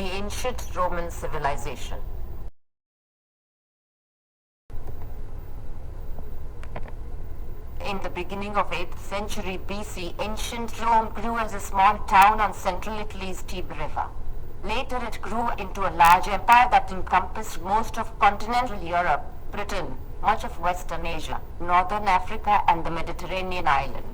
the ancient Roman civilization. In the beginning of 8th century BC, ancient Rome grew as a small town on central Italy's Tiber River. Later it grew into a large empire that encompassed most of continental Europe, Britain, much of Western Asia, Northern Africa and the Mediterranean islands.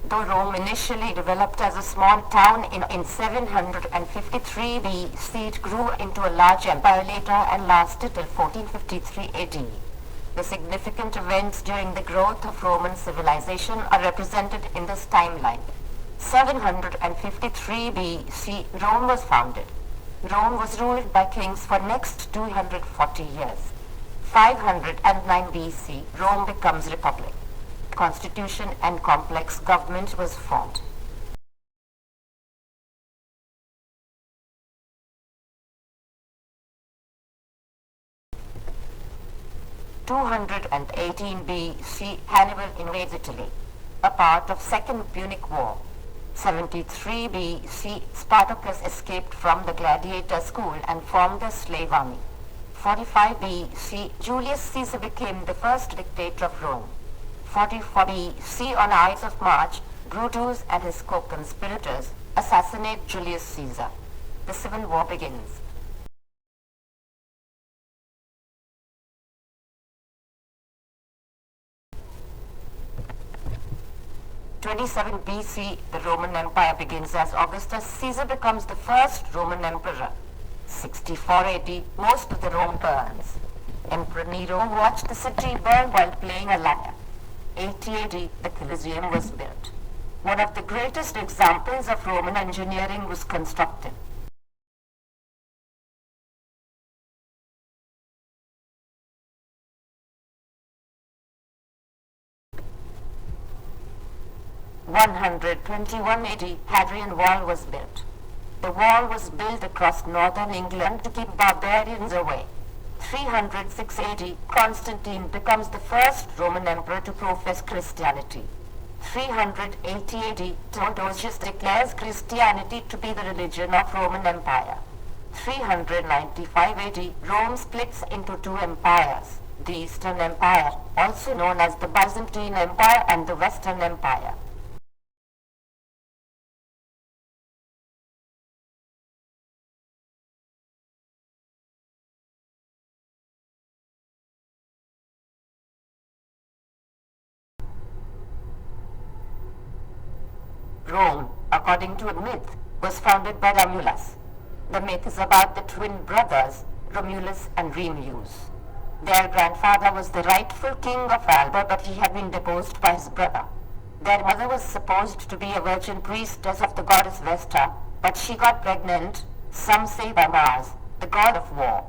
Though Rome initially developed as a small town in 753 BC, it grew into a large empire later and lasted till 1453 AD. The significant events during the growth of Roman civilization are represented in this timeline. 753 BC, Rome was founded. Rome was ruled by kings for next 240 years. 509 BC, Rome becomes republic. Constitution and complex government was formed. (218 BC), Hannibal invades Italy, a part of Second Punic War. 73 BC, Spartacus escaped from the gladiator school and formed a slave army. 45 BC, Julius Caesar became the first dictator of Rome. 44 BC, on Ides of March, Brutus and his co-conspirators assassinate Julius Caesar. The Civil War begins. (27 BC), the Roman Empire begins as Augustus Caesar becomes the first Roman emperor. 64 AD, most of the Rome burns. Emperor Nero watched the city burn while playing a lyre. 80 AD, the Colosseum was built. One of the greatest examples of Roman engineering was constructed. (121 AD), Hadrian Wall was built. The wall was built across northern England to keep barbarians away. 306 AD, Constantine becomes the first Roman emperor to profess Christianity. 380 AD, Theodosius declares Christianity to be the religion of Roman Empire. 395 AD, Rome splits into two empires, the Eastern Empire, also known as the Byzantine Empire, and the Western Empire. Rome, according to a myth, was founded by Romulus. The myth is about the twin brothers, Romulus and Remus. Their grandfather was the rightful king of Alba, but he had been deposed by his brother. Their mother was supposed to be a virgin priestess of the goddess Vesta, but she got pregnant, some say by Mars, the god of war.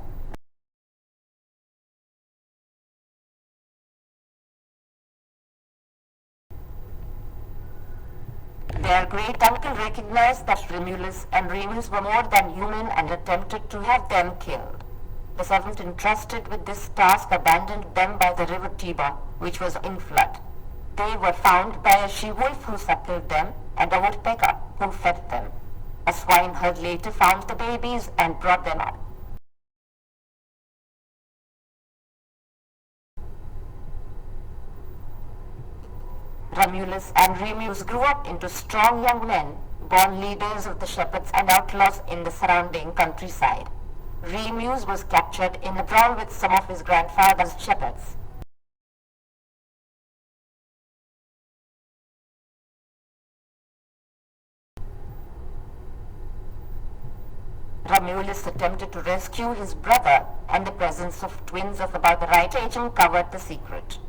Their great-uncle recognized that Romulus and Remus were more than human and attempted to have them killed. The servant entrusted with this task abandoned them by the river Tiber, which was in flood. They were found by a she-wolf who suckled them and a woodpecker who fed them. A swineherd later found the babies and brought them up. Romulus and Remus grew up into strong young men, born leaders of the shepherds and outlaws in the surrounding countryside. Remus was captured in a brawl with some of his grandfather's shepherds. Romulus attempted to rescue his brother, and the presence of twins of about the right age uncovered the secret.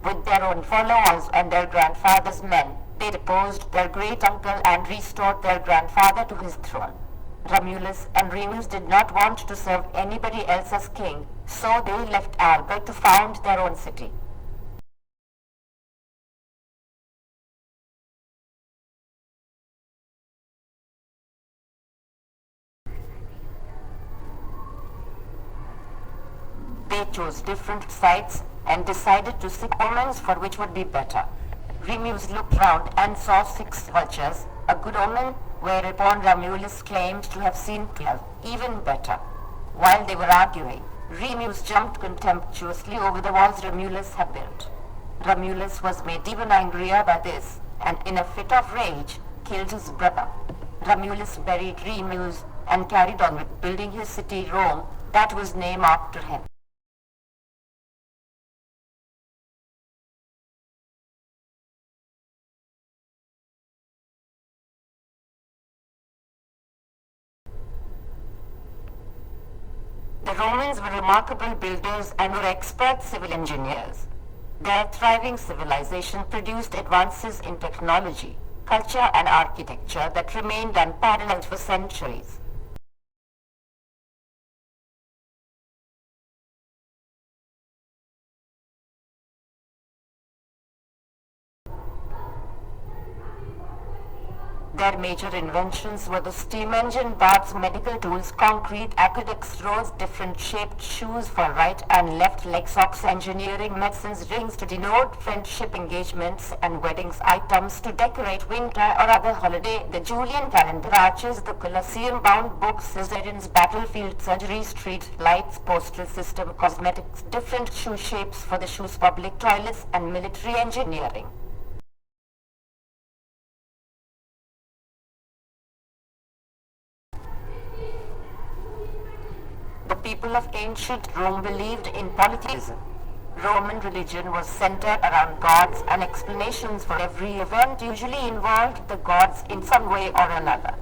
With their own followers and their grandfather's men, they deposed their great-uncle and restored their grandfather to his throne. Romulus and Remus did not want to serve anybody else as king, so they left Alba to found their own city. They chose different sites and decided to seek omens for which would be better. Remus looked round and saw 6 vultures, a good omen, whereupon Romulus claimed to have seen 12, even better. While they were arguing, Remus jumped contemptuously over the walls Romulus had built. Romulus was made even angrier by this, and in a fit of rage, killed his brother. Romulus buried Remus and carried on with building his city Rome, that was named after him. The Romans were remarkable builders and were expert civil engineers. Their thriving civilization produced advances in technology, culture and architecture that remained unparalleled for centuries. Their major inventions were the steam engine, baths, medical tools, concrete, aqueducts, roads, different shaped shoes for right and left leg socks, engineering, medicines, rings to denote friendship, engagements and weddings, items to decorate winter or other holiday, the Julian calendar, arches, the Colosseum, bound books, Caesarians, battlefield, surgery, street lights, postal system, cosmetics, different shoe shapes for the shoes, public toilets and military engineering. The people of ancient Rome believed in polytheism. Roman religion was centered around gods, and explanations for every event usually involved the gods in some way or another.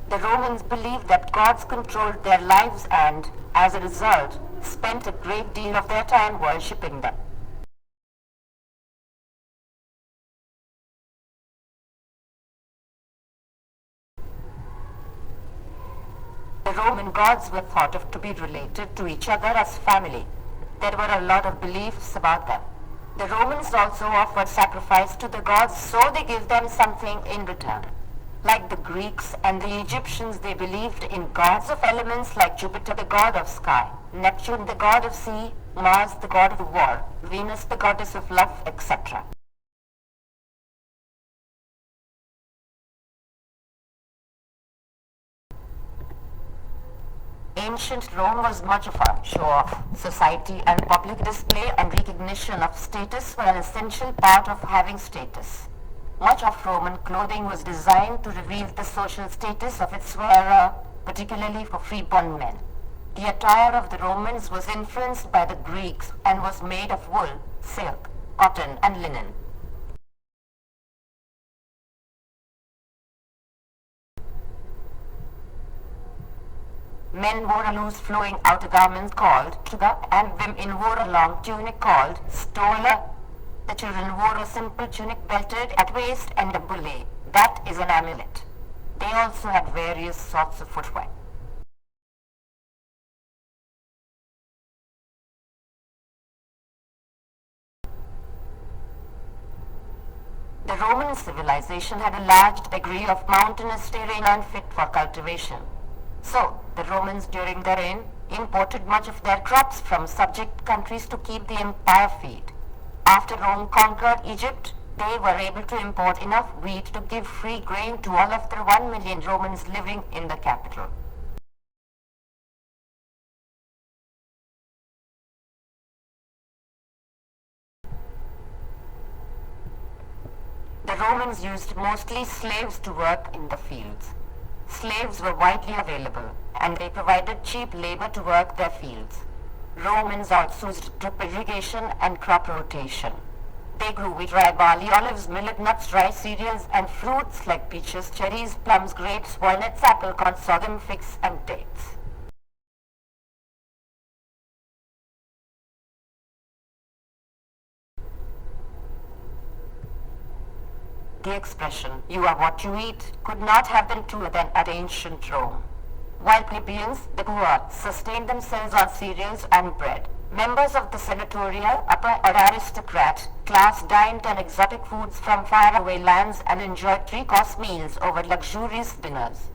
The Romans believed that gods controlled their lives and, as a result, spent a great deal of their time worshipping them. The Roman gods were thought of to be related to each other as family. There were a lot of beliefs about them. The Romans also offered sacrifice to the gods, so they gave them something in return. Like the Greeks and the Egyptians, they believed in gods of elements like Jupiter, the god of sky, Neptune, the god of sea, Mars, the god of war, Venus, the goddess of love, etc. Ancient Rome was much of a show-off. Society and public display and recognition of status were an essential part of having status. Much of Roman clothing was designed to reveal the social status of its wearer, particularly for freeborn men. The attire of the Romans was influenced by the Greeks and was made of wool, silk, cotton and linen. Men wore a loose flowing outer garment called toga, and women wore a long tunic called stola. The children wore a simple tunic belted at waist and a bulle, that is an amulet. They also had various sorts of footwear. The Roman civilization had a large degree of mountainous terrain unfit for cultivation. So, the Romans during their reign imported much of their crops from subject countries to keep the empire fed. After Rome conquered Egypt, they were able to import enough wheat to give free grain to all of the 1 million Romans living in the capital. The Romans used mostly slaves to work in the fields. Slaves were widely available, and they provided cheap labor to work their fields. Romans also used drip irrigation and crop rotation. They grew wheat, rye, barley, olives, millet, nuts, dry cereals, and fruits like peaches, cherries, plums, grapes, walnuts, apple, corn, sorghum, figs, and dates. The expression, "you are what you eat," could not have been truer than at ancient Rome. While plebeians, the poor, sustained themselves on cereals and bread, members of the senatorial, upper or aristocrat class dined on exotic foods from faraway lands and enjoyed three-course meals over luxurious dinners.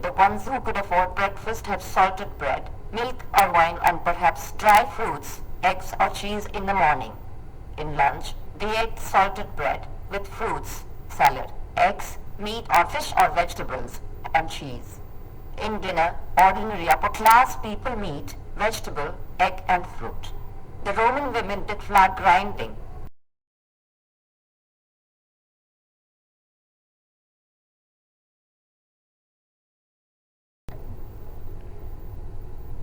The ones who could afford breakfast had salted bread, milk or wine and perhaps dry fruits, eggs or cheese in the morning. In lunch, they ate salted bread with fruits, salad, eggs, meat or fish or vegetables, and cheese. In dinner, ordinary upper-class people meat, vegetable, egg and fruit. The Roman women did flour grinding.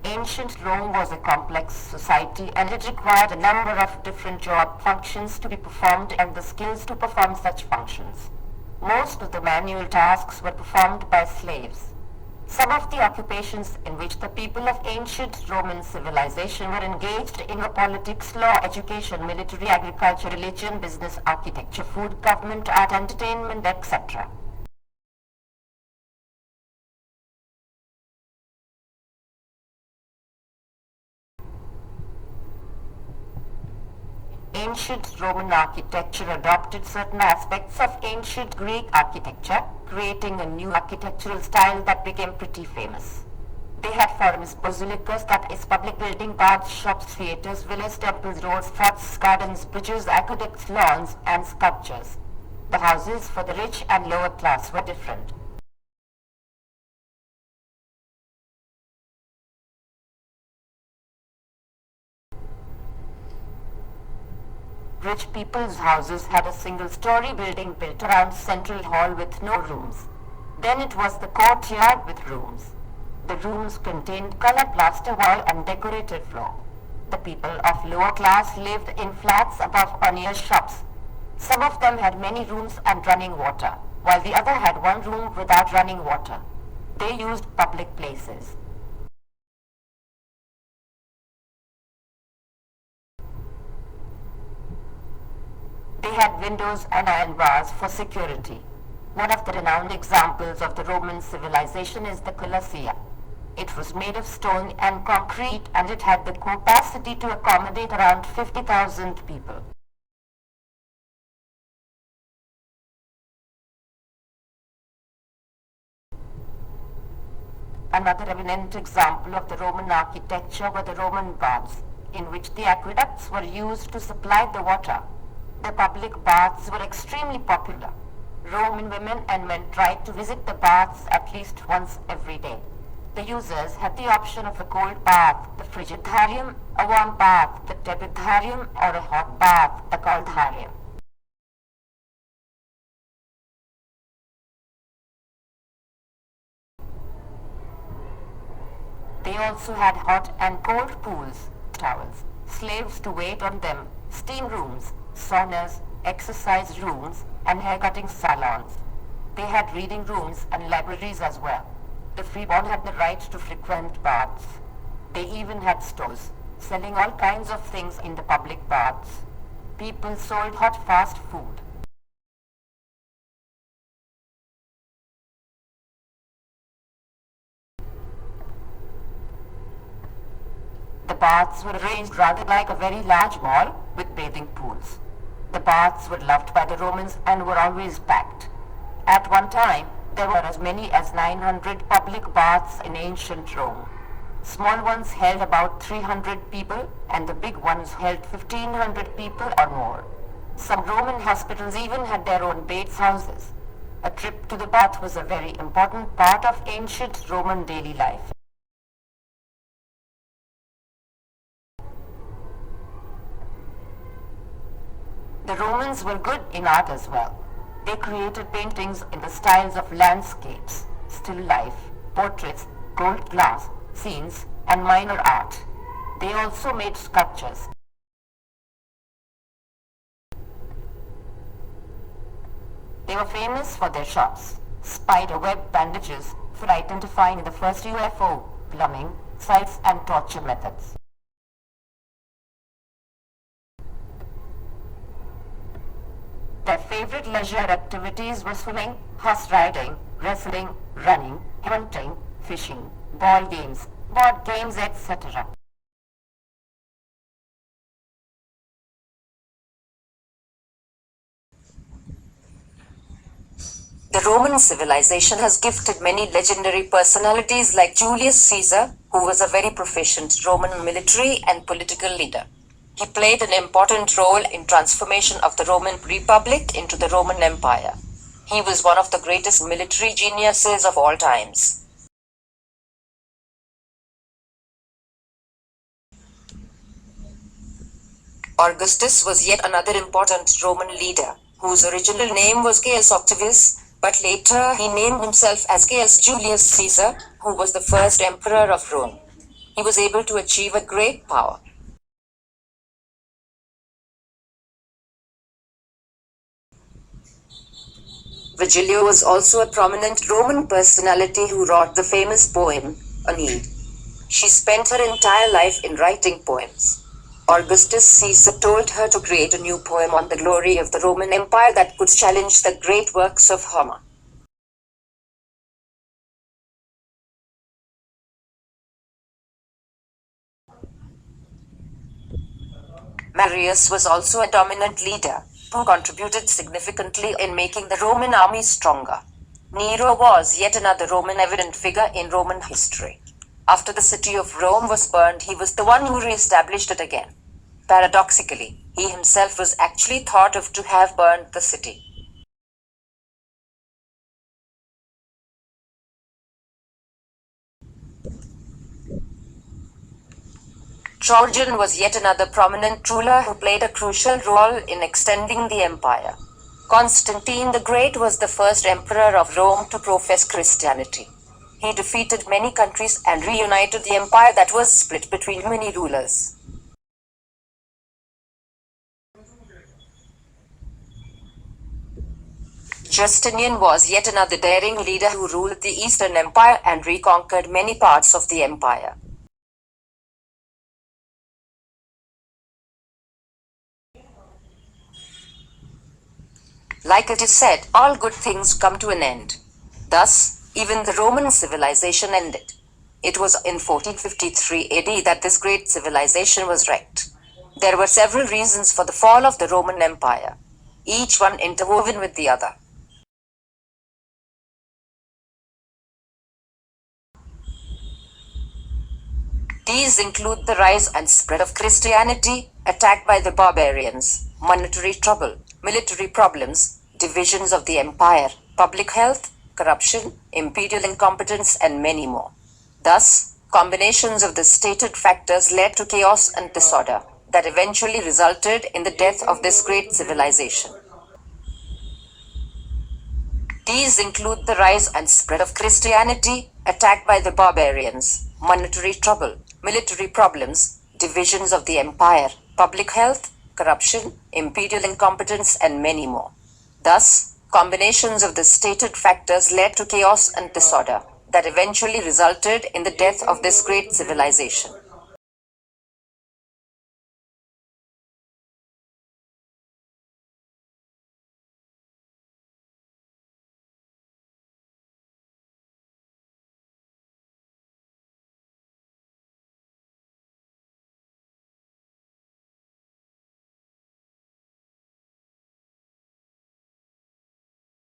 Ancient Rome was a complex society and it required a number of different job functions to be performed and the skills to perform such functions. Most of the manual tasks were performed by slaves. Some of the occupations in which the people of ancient Roman civilization were engaged in were politics, law, education, military, agriculture, religion, business, architecture, food, government, art, entertainment, etc. Ancient Roman architecture adopted certain aspects of ancient Greek architecture, creating a new architectural style that became pretty famous. They had forums, basilicas, that is public building, baths, shops, theaters, villas, temples, roads, forts, gardens, bridges, aqueducts, lawns, and sculptures. The houses for the rich and lower class were different. Rich people's houses had a single-story building built around central hall with no rooms. Then it was the courtyard with rooms. The rooms contained colored plaster wall and decorated floor. The people of lower class lived in flats above or near shops. Some of them had many rooms and running water, while the other had one room without running water. They used public places. They had windows and iron bars for security. One of the renowned examples of the Roman civilization is the Colosseum. It was made of stone and concrete and it had the capacity to accommodate around 50,000 people. Another eminent example of the Roman architecture were the Roman baths, in which the aqueducts were used to supply the water. The public baths were extremely popular. Roman women and men tried to visit the baths at least once every day. The users had the option of a cold bath, the frigidarium, a warm bath, the tepidarium, or a hot bath, the caldarium. They also had hot and cold pools, towels, slaves to wait on them, steam rooms, saunas, exercise rooms, and haircutting salons. They had reading rooms and libraries as well. The freeborn had the right to frequent baths. They even had stores, selling all kinds of things in the public baths. People sold hot fast food. The baths were arranged rather like a very large mall with bathing pools. The baths were loved by the Romans and were always packed. At one time, there were as many as 900 public baths in ancient Rome. Small ones held about 300 people and the big ones held 1500 people or more. Some Roman hospitals even had their own baths houses. A trip to the bath was a very important part of ancient Roman daily life. The Romans were good in art as well. They created paintings in the styles of landscapes, still life, portraits, gold glass, scenes, and minor art. They also made sculptures. They were famous for their shops, spider web bandages for identifying the first UFO, plumbing, sites, and torture methods. Their favorite leisure activities were swimming, horse riding, wrestling, running, hunting, fishing, ball games, board games, etc. The Roman civilization has gifted many legendary personalities like Julius Caesar, who was a very proficient Roman military and political leader. He played an important role in transformation of the Roman Republic into the Roman Empire. He was one of the greatest military geniuses of all times. Augustus was yet another important Roman leader, whose original name was Gaius Octavius, but later he named himself as Gaius Julius Caesar, who was the first emperor of Rome. He was able to achieve a great power. Virgilio was also a prominent Roman personality who wrote the famous poem, Aeneid. She spent her entire life in writing poems. Augustus Caesar told her to create a new poem on the glory of the Roman Empire that could challenge the great works of Homer. Marius was also a dominant leader, who contributed significantly in making the Roman army stronger. Nero was yet another Roman evident figure in Roman history. After the city of Rome was burned, he was the one who re-established it again. Paradoxically, he himself was actually thought of to have burned the city. Trajan was yet another prominent ruler who played a crucial role in extending the empire. Constantine the Great was the first emperor of Rome to profess Christianity. He defeated many countries and reunited the empire that was split between many rulers. Justinian was yet another daring leader who ruled the Eastern Empire and reconquered many parts of the empire. Like it is said, all good things come to an end. Thus, even the Roman civilization ended. It was in 1453 AD that this great civilization was wrecked. There were several reasons for the fall of the Roman Empire, each one interwoven with the other. These include the rise and spread of Christianity, attack by the barbarians, monetary trouble, military problems, divisions of the empire, public health, corruption, imperial incompetence, and many more. Thus, combinations of the stated factors led to chaos and disorder that eventually resulted in the death of this great civilization. These include the rise and spread of Christianity, attack by the barbarians, monetary trouble, military problems, divisions of the empire, public health, corruption, imperial incompetence, and many more. Thus, combinations of the stated factors led to chaos and disorder that eventually resulted in the death of this great civilization.